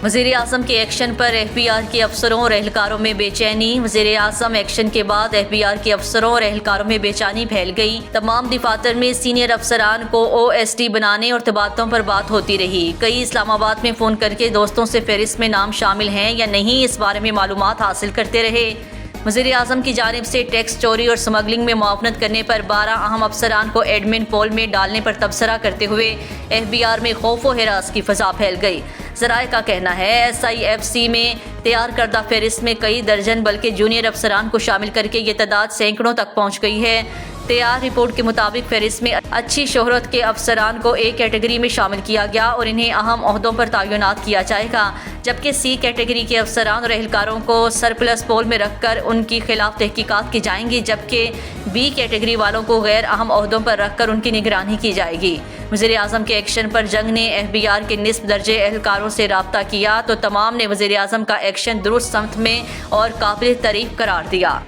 وزیر اعظم کے ایکشن پر ایف بی آر کے افسروں اور اہلکاروں میں بے چینی۔ وزیر اعظم ایکشن کے بعد ایف بی آر کے افسروں اور اہلکاروں میں بے چینی پھیل گئی۔ تمام دفاتر میں سینئر افسران کو او ایس ڈی بنانے اور تبادلوں پر بات ہوتی رہی۔ کئی اسلام آباد میں فون کر کے دوستوں سے فہرست میں نام شامل ہیں یا نہیں اس بارے میں معلومات حاصل کرتے رہے۔ وزیر اعظم کی جانب سے ٹیکس چوری اور اسمگلنگ میں معاونت کرنے پر 12 اہم افسران کو ایڈمن پول میں ڈالنے پر تبصرہ کرتے ہوئے ایف بی آر میں خوف و ہراس کی فضا پھیل گئی۔ ذرائع کا کہنا ہے ایس آئی ایف سی میں تیار کردہ فہرست میں کئی درجن بلکہ جونیئر افسران کو شامل کر کے یہ تعداد سینکڑوں تک پہنچ گئی ہے۔ تیار رپورٹ کے مطابق فہرست میں اچھی شہرت کے افسران کو اے کیٹیگری میں شامل کیا گیا اور انہیں اہم عہدوں پر تعینات کیا جائے گا، جبکہ سی کیٹیگری کے افسران اور اہلکاروں کو سرپلس پول میں رکھ کر ان کی خلاف تحقیقات کی جائیں گی، جبکہ بی کیٹیگری والوں کو غیر اہم عہدوں پر رکھ کر ان کی نگرانی کی جائے گی۔ وزیر اعظم کے ایکشن پر جنگ نے ایف بی آر کے نصف درجے اہلکاروں سے رابطہ کیا تو تمام نے وزیر اعظم کا ایکشن درست سمت میں اور قابل تعریف قرار دیا۔